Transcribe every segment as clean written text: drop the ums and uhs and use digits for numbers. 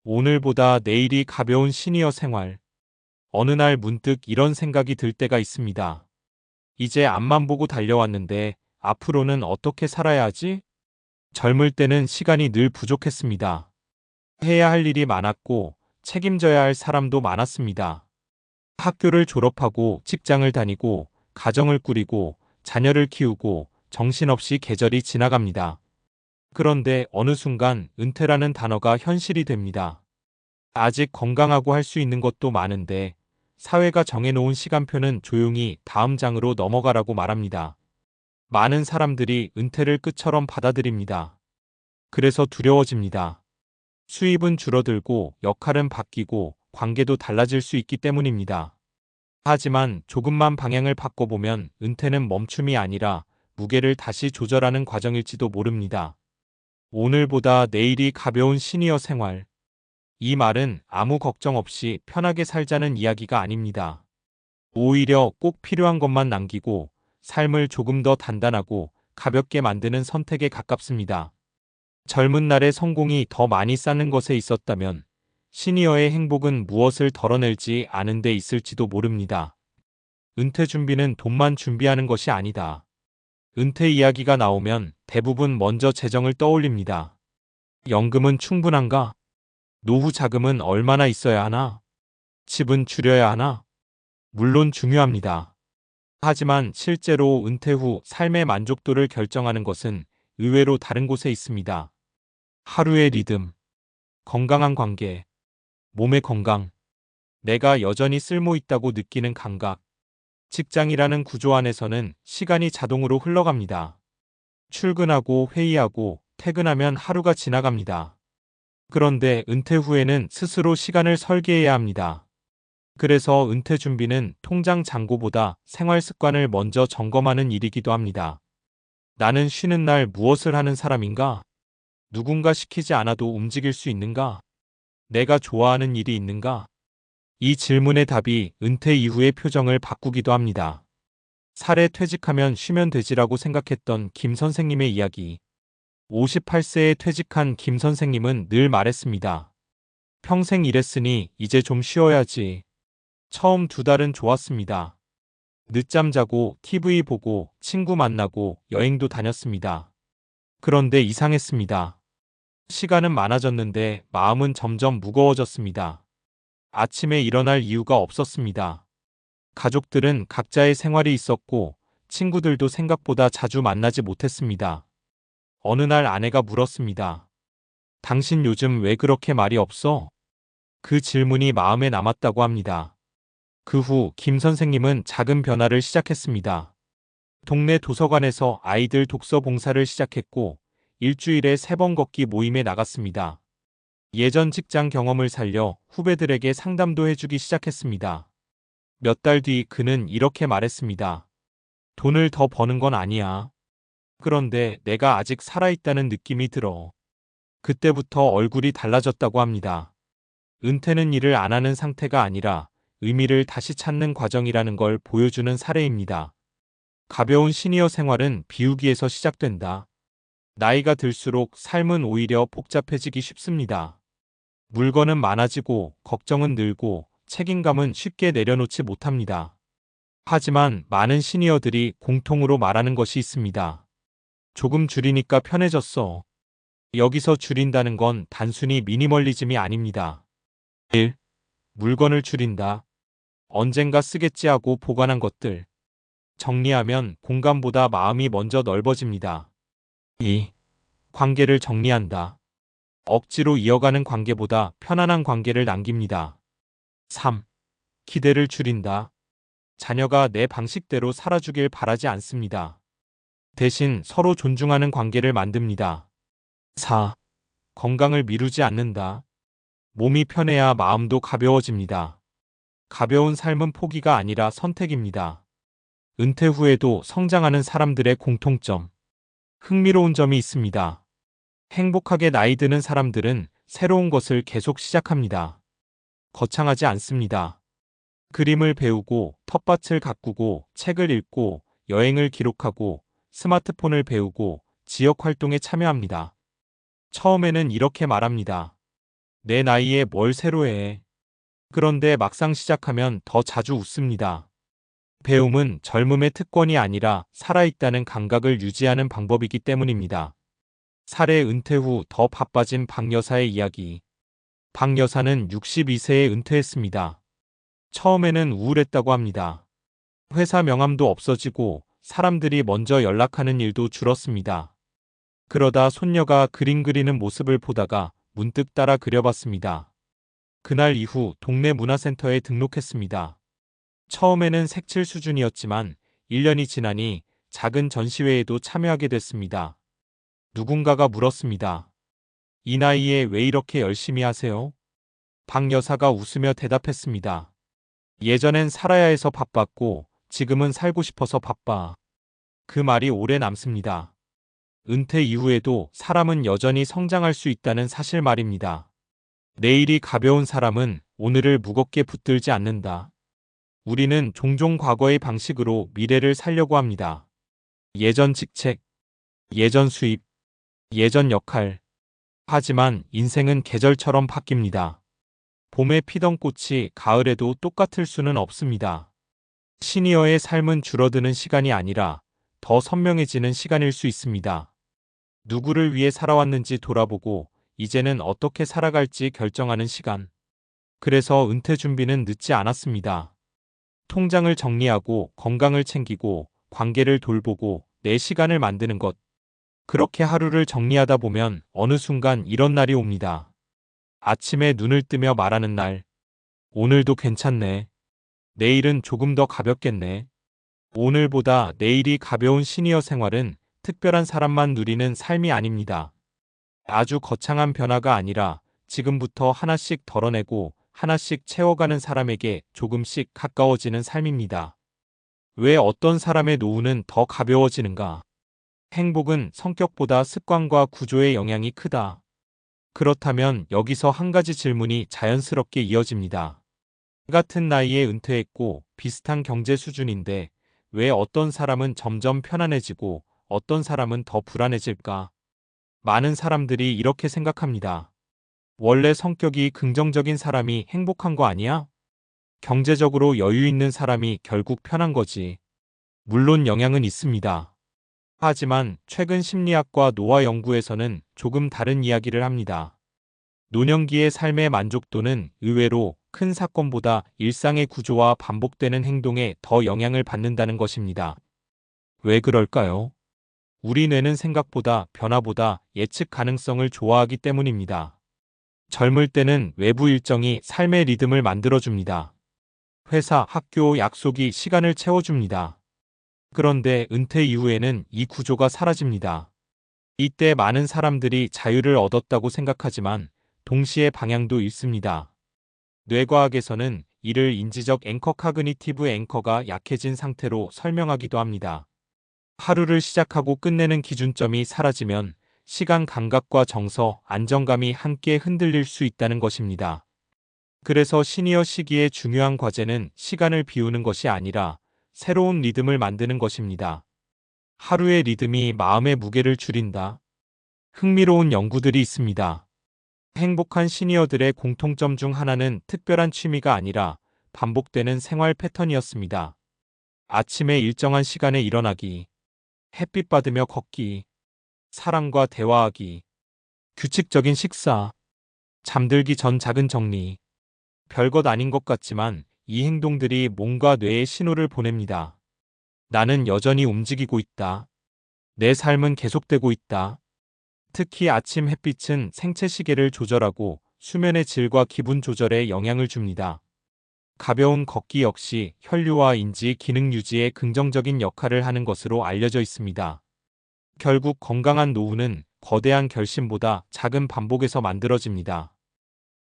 오늘보다 내일이 가벼운 시니어 생활. 어느 날 문득 이런 생각이 들 때가 있습니다. 이제 앞만 보고 달려왔는데 앞으로는 어떻게 살아야 하지? 젊을 때는 시간이 늘 부족했습니다. 해야 할 일이 많았고 책임져야 할 사람도 많았습니다. 학교를 졸업하고 직장을 다니고 가정을 꾸리고 자녀를 키우고 정신없이 계절이 지나갑니다. 그런데 어느 순간 은퇴라는 단어가 현실이 됩니다. 아직 건강하고 할 수 있는 것도 많은데 사회가 정해놓은 시간표는 조용히 다음 장으로 넘어가라고 말합니다. 많은 사람들이 은퇴를 끝처럼 받아들입니다. 그래서 두려워집니다. 수입은 줄어들고 역할은 바뀌고 관계도 달라질 수 있기 때문입니다. 하지만 조금만 방향을 바꿔보면 은퇴는 멈춤이 아니라 무게를 다시 조절하는 과정일지도 모릅니다. 오늘보다 내일이 가벼운 시니어 생활. 이 말은 아무 걱정 없이 편하게 살자는 이야기가 아닙니다. 오히려 꼭 필요한 것만 남기고 삶을 조금 더 단단하고 가볍게 만드는 선택에 가깝습니다. 젊은 날의 성공이 더 많이 쌓는 것에 있었다면 시니어의 행복은 무엇을 덜어낼지 아는 데 있을지도 모릅니다. 은퇴 준비는 돈만 준비하는 것이 아니다. 은퇴 이야기가 나오면 대부분 먼저 재정을 떠올립니다. 연금은 충분한가? 노후 자금은 얼마나 있어야 하나? 집은 줄여야 하나? 물론 중요합니다. 하지만 실제로 은퇴 후 삶의 만족도를 결정하는 것은 의외로 다른 곳에 있습니다. 하루의 리듬, 건강한 관계, 몸의 건강, 내가 여전히 쓸모 있다고 느끼는 감각. 직장이라는 구조 안에서는 시간이 자동으로 흘러갑니다. 출근하고 회의하고 퇴근하면 하루가 지나갑니다. 그런데 은퇴 후에는 스스로 시간을 설계해야 합니다. 그래서 은퇴 준비는 통장 잔고보다 생활 습관을 먼저 점검하는 일이기도 합니다. 나는 쉬는 날 무엇을 하는 사람인가? 누군가 시키지 않아도 움직일 수 있는가? 내가 좋아하는 일이 있는가? 이 질문의 답이 은퇴 이후의 표정을 바꾸기도 합니다. 사례 퇴직하면 쉬면 되지라고 생각했던 김 선생님의 이야기. 58세에 퇴직한 김 선생님은 늘 말했습니다. 평생 일했으니 이제 좀 쉬어야지. 처음 2달은 좋았습니다. 늦잠 자고 TV 보고 친구 만나고 여행도 다녔습니다. 그런데 이상했습니다. 시간은 많아졌는데 마음은 점점 무거워졌습니다. 아침에 일어날 이유가 없었습니다. 가족들은 각자의 생활이 있었고 친구들도 생각보다 자주 만나지 못했습니다. 어느 날 아내가 물었습니다. 당신 요즘 왜 그렇게 말이 없어? 그 질문이 마음에 남았다고 합니다. 그 후 김 선생님은 작은 변화를 시작했습니다. 동네 도서관에서 아이들 독서 봉사를 시작했고 일주일에 3번 걷기 모임에 나갔습니다. 예전 직장 경험을 살려 후배들에게 상담도 해주기 시작했습니다. 몇 달 뒤 그는 이렇게 말했습니다. 돈을 더 버는 건 아니야. 그런데 내가 아직 살아있다는 느낌이 들어. 그때부터 얼굴이 달라졌다고 합니다. 은퇴는 일을 안 하는 상태가 아니라 의미를 다시 찾는 과정이라는 걸 보여주는 사례입니다. 가벼운 시니어 생활은 비우기에서 시작된다. 나이가 들수록 삶은 오히려 복잡해지기 쉽습니다. 물건은 많아지고 걱정은 늘고 책임감은 쉽게 내려놓지 못합니다. 하지만 많은 시니어들이 공통으로 말하는 것이 있습니다. 조금 줄이니까 편해졌어. 여기서 줄인다는 건 단순히 미니멀리즘이 아닙니다. 1. 물건을 줄인다. 언젠가 쓰겠지 하고 보관한 것들. 정리하면 공간보다 마음이 먼저 넓어집니다. 2. 관계를 정리한다. 억지로 이어가는 관계보다 편안한 관계를 남깁니다. 3. 기대를 줄인다. 자녀가 내 방식대로 살아주길 바라지 않습니다. 대신 서로 존중하는 관계를 만듭니다. 4. 건강을 미루지 않는다. 몸이 편해야 마음도 가벼워집니다. 가벼운 삶은 포기가 아니라 선택입니다. 은퇴 후에도 성장하는 사람들의 공통점. 흥미로운 점이 있습니다. 행복하게 나이 드는 사람들은 새로운 것을 계속 시작합니다. 거창하지 않습니다. 그림을 배우고, 텃밭을 가꾸고, 책을 읽고, 여행을 기록하고, 스마트폰을 배우고, 지역 활동에 참여합니다. 처음에는 이렇게 말합니다. 내 나이에 뭘 새로 해. 그런데 막상 시작하면 더 자주 웃습니다. 배움은 젊음의 특권이 아니라 살아있다는 감각을 유지하는 방법이기 때문입니다. 사례 은퇴 후 더 바빠진 박 여사의 이야기. 박 여사는 62세에 은퇴했습니다. 처음에는 우울했다고 합니다. 회사 명함도 없어지고 사람들이 먼저 연락하는 일도 줄었습니다. 그러다 손녀가 그림 그리는 모습을 보다가 문득 따라 그려봤습니다. 그날 이후 동네 문화센터에 등록했습니다. 처음에는 색칠 수준이었지만 1년이 지나니 작은 전시회에도 참여하게 됐습니다. 누군가가 물었습니다. 이 나이에 왜 이렇게 열심히 하세요? 박 여사가 웃으며 대답했습니다. 예전엔 살아야 해서 바빴고 지금은 살고 싶어서 바빠. 그 말이 오래 남습니다. 은퇴 이후에도 사람은 여전히 성장할 수 있다는 사실 말입니다. 내일이 가벼운 사람은 오늘을 무겁게 붙들지 않는다. 우리는 종종 과거의 방식으로 미래를 살려고 합니다. 예전 직책, 예전 수입, 예전 역할. 하지만 인생은 계절처럼 바뀝니다. 봄에 피던 꽃이 가을에도 똑같을 수는 없습니다. 시니어의 삶은 줄어드는 시간이 아니라 더 선명해지는 시간일 수 있습니다. 누구를 위해 살아왔는지 돌아보고 이제는 어떻게 살아갈지 결정하는 시간. 그래서 은퇴 준비는 늦지 않았습니다. 통장을 정리하고 건강을 챙기고 관계를 돌보고 내 시간을 만드는 것. 그렇게 하루를 정리하다 보면 어느 순간 이런 날이 옵니다. 아침에 눈을 뜨며 말하는 날. 오늘도 괜찮네. 내일은 조금 더 가볍겠네. 오늘보다 내일이 가벼운 시니어 생활은 특별한 사람만 누리는 삶이 아닙니다. 아주 거창한 변화가 아니라 지금부터 하나씩 덜어내고 하나씩 채워가는 사람에게 조금씩 가까워지는 삶입니다. 왜 어떤 사람의 노후는 더 가벼워지는가? 행복은 성격보다 습관과 구조의 영향이 크다. 그렇다면 여기서 한 가지 질문이 자연스럽게 이어집니다. 같은 나이에 은퇴했고 비슷한 경제 수준인데 왜 어떤 사람은 점점 편안해지고 어떤 사람은 더 불안해질까? 많은 사람들이 이렇게 생각합니다. 원래 성격이 긍정적인 사람이 행복한 거 아니야? 경제적으로 여유 있는 사람이 결국 편한 거지. 물론 영향은 있습니다. 하지만 최근 심리학과 노화 연구에서는 조금 다른 이야기를 합니다. 노년기의 삶의 만족도는 의외로 큰 사건보다 일상의 구조와 반복되는 행동에 더 영향을 받는다는 것입니다. 왜 그럴까요? 우리 뇌는 생각보다 변화보다 예측 가능성을 좋아하기 때문입니다. 젊을 때는 외부 일정이 삶의 리듬을 만들어줍니다. 회사, 학교, 약속이 시간을 채워줍니다. 그런데 은퇴 이후에는 이 구조가 사라집니다. 이때 많은 사람들이 자유를 얻었다고 생각하지만 동시에 방향도 잃습니다. 뇌과학에서는 이를 인지적 앵커 카그니티브 앵커가 약해진 상태로 설명하기도 합니다. 하루를 시작하고 끝내는 기준점이 사라지면 시간 감각과 정서, 안정감이 함께 흔들릴 수 있다는 것입니다. 그래서 시니어 시기의 중요한 과제는 시간을 비우는 것이 아니라 새로운 리듬을 만드는 것입니다. 하루의 리듬이 마음의 무게를 줄인다. 흥미로운 연구들이 있습니다. 행복한 시니어들의 공통점 중 하나는 특별한 취미가 아니라 반복되는 생활 패턴이었습니다. 아침에 일정한 시간에 일어나기, 햇빛 받으며 걷기, 사람과 대화하기, 규칙적인 식사, 잠들기 전 작은 정리. 별것 아닌 것 같지만 이 행동들이 몸과 뇌에 신호를 보냅니다. 나는 여전히 움직이고 있다. 내 삶은 계속되고 있다. 특히 아침 햇빛은 생체 시계를 조절하고 수면의 질과 기분 조절에 영향을 줍니다. 가벼운 걷기 역시 혈류와 인지 기능 유지에 긍정적인 역할을 하는 것으로 알려져 있습니다. 결국 건강한 노후는 거대한 결심보다 작은 반복에서 만들어집니다.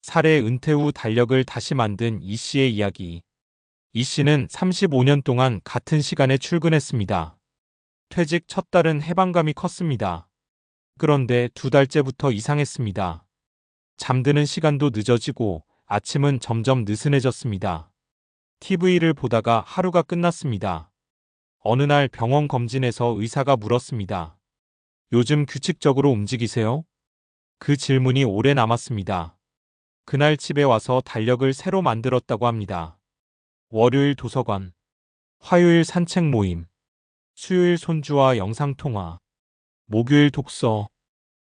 사례 은퇴 후 달력을 다시 만든 이 씨의 이야기. 이 씨는 35년 동안 같은 시간에 출근했습니다. 퇴직 첫 달은 해방감이 컸습니다. 그런데 2달째부터 이상했습니다. 잠드는 시간도 늦어지고 아침은 점점 느슨해졌습니다. TV를 보다가 하루가 끝났습니다. 어느 날 병원 검진에서 의사가 물었습니다. 요즘 규칙적으로 움직이세요? 그 질문이 오래 남았습니다. 그날 집에 와서 달력을 새로 만들었다고 합니다. 월요일 도서관, 화요일 산책 모임, 수요일 손주와 영상통화, 목요일 독서,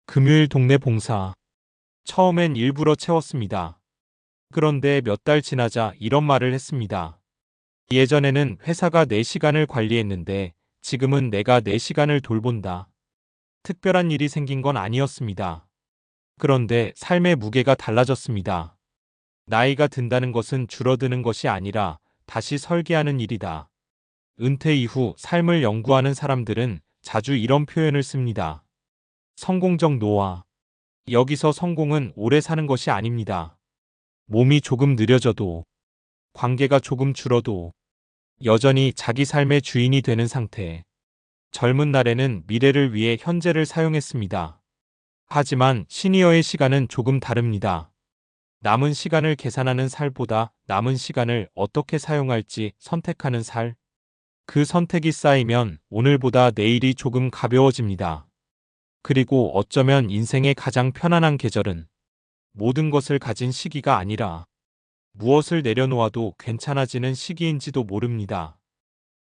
금요일 동네 봉사. 처음엔 일부러 채웠습니다. 그런데 몇 달 지나자 이런 말을 했습니다. 예전에는 회사가 내 시간을 관리했는데 지금은 내가 내 시간을 돌본다. 특별한 일이 생긴 건 아니었습니다. 그런데 삶의 무게가 달라졌습니다. 나이가 든다는 것은 줄어드는 것이 아니라 다시 설계하는 일이다. 은퇴 이후 삶을 연구하는 사람들은 자주 이런 표현을 씁니다. 성공적 노화. 여기서 성공은 오래 사는 것이 아닙니다. 몸이 조금 느려져도, 관계가 조금 줄어도 여전히 자기 삶의 주인이 되는 상태. 젊은 날에는 미래를 위해 현재를 사용했습니다. 하지만 시니어의 시간은 조금 다릅니다. 남은 시간을 계산하는 살보다 남은 시간을 어떻게 사용할지 선택하는 살. 그 선택이 쌓이면 오늘보다 내일이 조금 가벼워집니다. 그리고 어쩌면 인생의 가장 편안한 계절은 모든 것을 가진 시기가 아니라 무엇을 내려놓아도 괜찮아지는 시기인지도 모릅니다.